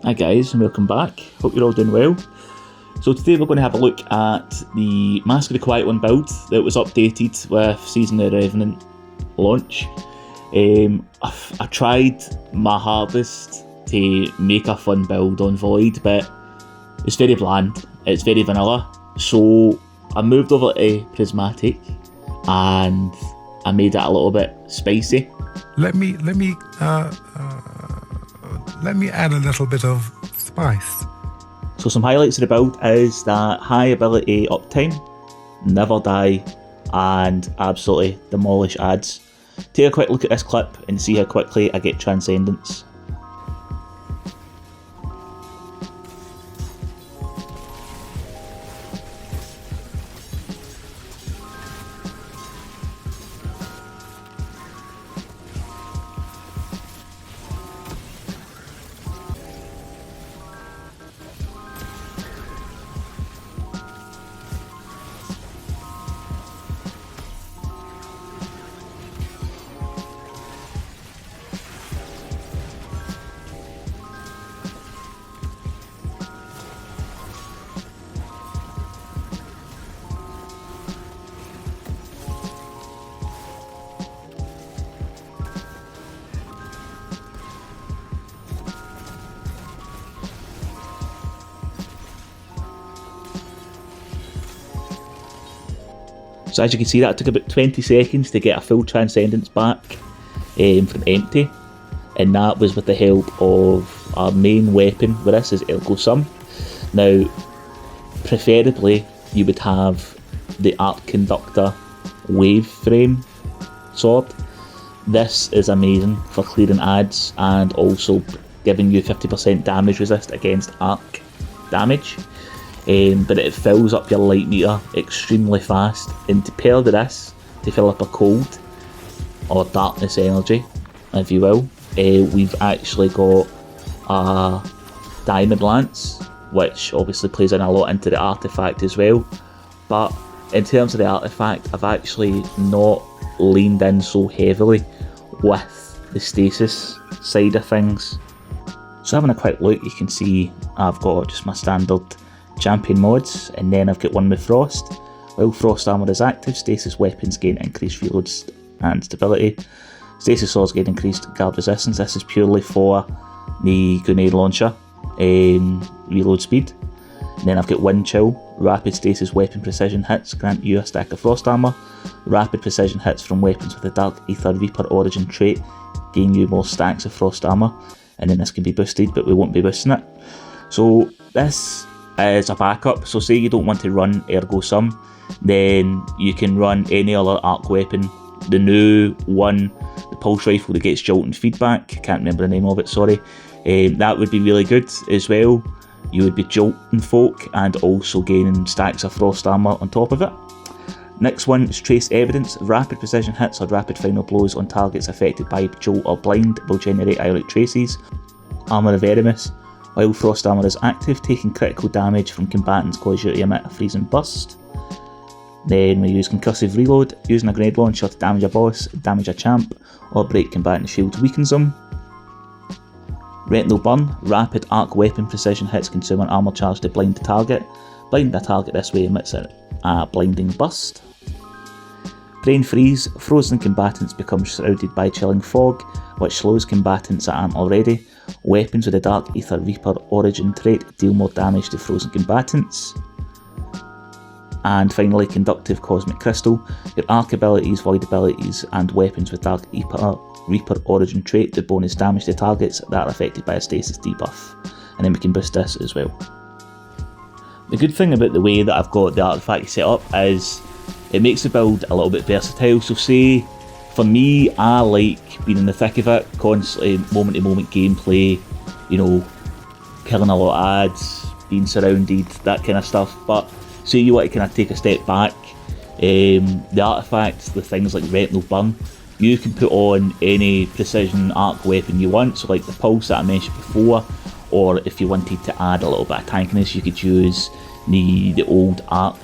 Hi guys, and welcome back. Hope you're all doing well. So today we're going to have a look at the Mask of the Quiet One build that was updated with Season of the Revenant launch. I tried my hardest to make a fun build on Void, but it's very bland, it's very vanilla. So I moved over to Prismatic and I made it a little bit spicy. Let me add a little bit of spice. So some highlights of the build is that high ability uptime, never die, and absolutely demolish adds. Take a quick look at this clip and see how quickly I get Transcendence. So as you can see, that took about 20 seconds to get a full Transcendence back from empty, and that was with the help of our main weapon with this is Ergo Sum. Now, preferably you would have the Arc Conductor wave frame sword. This is amazing for clearing adds and also giving you 50% damage resist against arc damage. But it fills up your light meter extremely fast, and to pair with this, to fill up a cold or darkness energy, if you will, we've actually got a Diamond Lance, which obviously plays in a lot into the artifact as well. But in terms of the artifact, I've actually not leaned in so heavily with the stasis side of things. So having a quick look, you can see I've got just my standard champion mods, and then I've got one with Frost. While Frost armor is active, stasis weapons gain increased reload and stability. Stasis swords gain increased guard resistance. This is purely for the grenade launcher reload speed. And then I've got Wind Chill. Rapid stasis weapon precision hits grant you a stack of Frost armor. Rapid precision hits from weapons with the Dark Aether Reaper origin trait gain you more stacks of Frost armor, and then this can be boosted, but we won't be boosting it. So this is a backup. So say you don't want to run Ergo Sum, then you can run any other arc weapon. The new one, the pulse rifle that gets jolt and feedback, can't remember the name of it, sorry, that would be really good as well. You would be jolting folk and also gaining stacks of Frost armor on top of it. Next one is Trace Evidence. Rapid precision hits or rapid final blows on targets affected by jolt or blind will generate ionic traces. Armor of Erimus. While Frost armor is active, taking critical damage from combatants causes you to emit a freezing burst. Then we use Concussive Reload. Using a grenade launcher to damage a boss, damage a champ, or break combatant shields weakens them. Retinal Burn. Rapid arc weapon precision hits consume an armor charge to blind the target. Blinding a target this way emits a blinding burst. Brain Freeze. Frozen combatants become shrouded by chilling fog, which slows combatants that aren't already. Weapons with the Dark Aether Reaper origin trait deal more damage to frozen combatants. And finally, Conductive Cosmic Crystal. Your arc abilities, void abilities, and weapons with Dark Reaper origin trait do bonus damage to targets that are affected by a stasis debuff. And then we can boost this as well. The good thing about the way that I've got the artifact set up is it makes the build a little bit versatile. So say, for me, I like being in the thick of it, constantly moment to moment gameplay, you know, killing a lot of ads, being surrounded, that kind of stuff. But say you want to kind of take a step back, the artifacts, the things like Retinal Burn, you can put on any precision arc weapon you want, so like the pulse that I mentioned before, or if you wanted to add a little bit of tankiness, you could use the old arc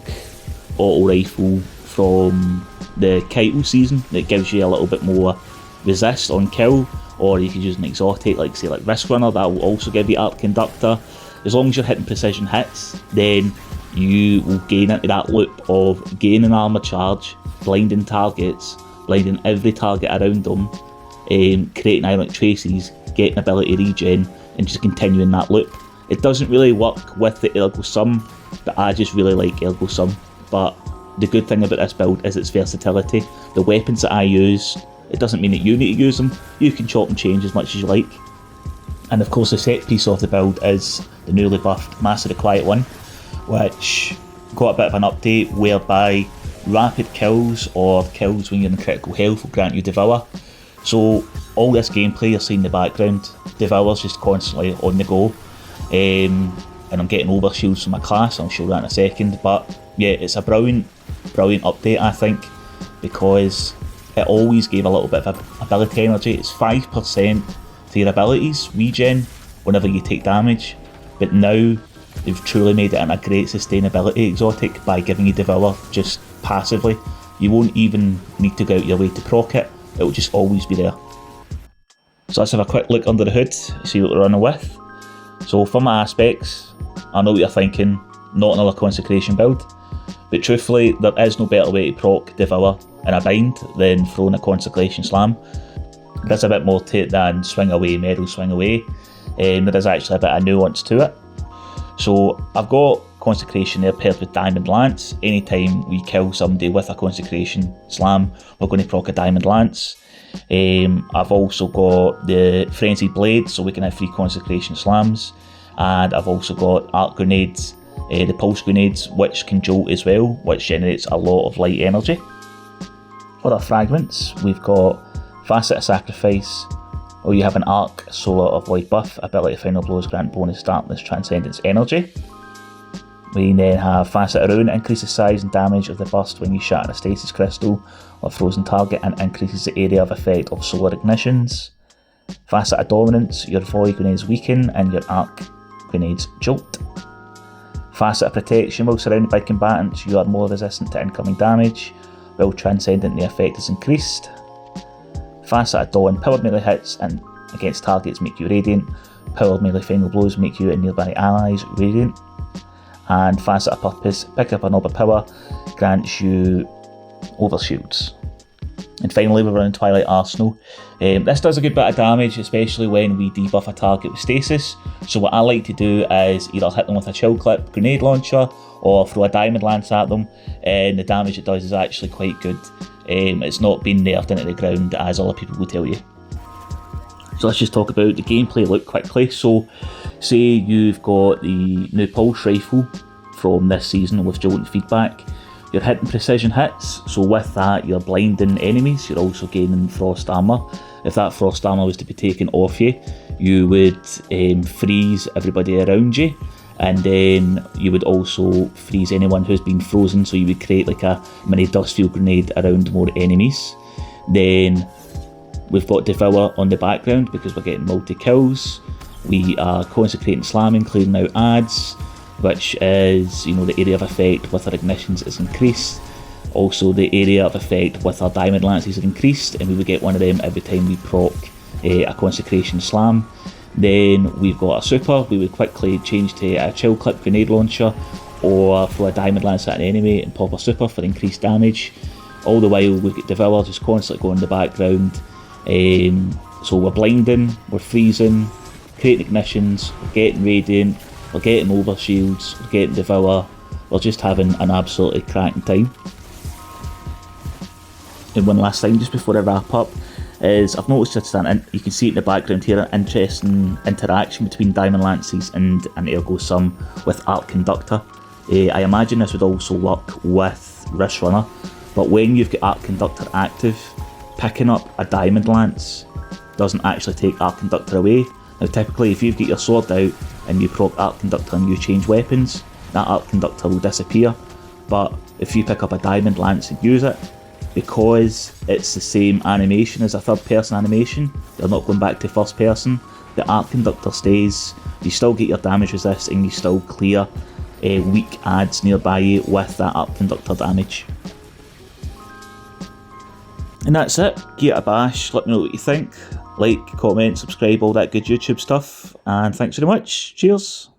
auto rifle from the Keitel season that gives you a little bit more resist on kill, or you could use an exotic like say like Risk Runner, that will also give you Arc Conductor. As long as you're hitting precision hits, then you will gain into that loop of gaining armor charge, blinding targets, blinding every target around them, creating ionic traces, getting ability regen, and just continuing that loop. It doesn't really work with the Ergo Sum, but I just really like Ergo Sum. But the good thing about this build is its versatility. The weapons that I use, it doesn't mean that you need to use them. You can chop and change as much as you like. And of course the set piece of the build is the newly buffed Master the Quiet One, which got a bit of an update whereby rapid kills or kills when you're in critical health will grant you Devour. So all this gameplay you're seeing in the background, Devour's just constantly on the go. And I'm getting overshields from my class, I'll show that in a second. But yeah, it's a brilliant update, I think, because it always gave a little bit of ability energy. It's 5% to your abilities regen whenever you take damage, but now they've truly made it in a great sustainability exotic by giving you Devour just passively. You won't even need to go out your way to proc it, it will just always be there. So let's have a quick look under the hood, see what we're running with. So for my aspects, I know what you're thinking, not another Consecration build, but truthfully there is no better way to proc Devour in a bind than throwing a Consecration Slam. There's a bit more to it than swing away, medal, swing away, and there is actually a bit of nuance to it. So I've got Consecration there paired with Diamond Lance. Anytime we kill somebody with a Consecration Slam, we're going to proc a Diamond Lance. I've also got the Frenzied Blade, so we can have 3 Consecration Slams, and I've also got Arc Grenades, the Pulse Grenades, which can jolt as well, which generates a lot of light energy. For our fragments, we've got Facet of Sacrifice, or you have an Arc Solar of Void buff, ability Final Blows grant bonus Darkness Transcendence energy. We then have Facet of Ruin, increases size and damage of the burst when you shatter a stasis crystal or frozen target and increases the area of effect of solar ignitions. Facet of Dominance, your Void Grenades weaken and your Arc Grenades jolt. Facet of Protection, while surrounded by combatants, you are more resistant to incoming damage, while Transcendent the effect is increased. Facet of Dawn, powered melee hits and against targets make you radiant, powered melee final blows make you and nearby allies radiant. And Facet of Purpose, pick up a knob of power, grants you overshields. And finally we're running Twilight Arsenal. This does a good bit of damage, especially when we debuff a target with stasis. So what I like to do is either hit them with a chill clip grenade launcher or throw a Diamond Lance at them, and the damage it does is actually quite good. It's not been nerfed into the ground as other people will tell you. So let's just talk about the gameplay look quickly. So say you've got the new Pulse Rifle from this season with Jolt and Feedback. You're hitting precision hits, so with that you're blinding enemies, you're also gaining Frost Armour. If that Frost Armour was to be taken off you, you would freeze everybody around you, and then you would also freeze anyone who's been frozen, so you would create like a mini dust field grenade around more enemies. Then we've got Devour on the background because we're getting multi-kills. We are Consecrating Slamming, clearing out adds, which is, the area of effect with our ignitions is increased. Also the area of effect with our Diamond Lances is increased, and we would get one of them every time we proc a Consecration Slam. Then we've got a super, we would quickly change to a chill clip grenade launcher or throw a Diamond Lance at an enemy and pop a super for increased damage. All the while we get Devour just constantly going in the background. So we're blinding, we're freezing, creating ignitions, we're getting radiant, we're getting overshields, we're getting Devour, we're just having an absolutely cracking time. And one last thing just before I wrap up is I've noticed just you can see it in the background here, an interesting interaction between Diamond Lances and an Ergo Sum with Arc Conductor. I imagine this would also work with Risk Runner, but when you've got Arc Conductor active, picking up a Diamond Lance doesn't actually take Arc Conductor away. Now typically if you've got your sword out and you proc Arc Conductor and you change weapons, that Arc Conductor will disappear. But if you pick up a Diamond Lance and use it, because it's the same animation as a third person animation, you're not going back to first person, the Arc Conductor stays, you still get your damage resist and you still clear weak adds nearby you with that Arc Conductor damage. And that's it, give it a bash, let me know what you think. Like, comment, subscribe, all that good YouTube stuff. And thanks very much. Cheers.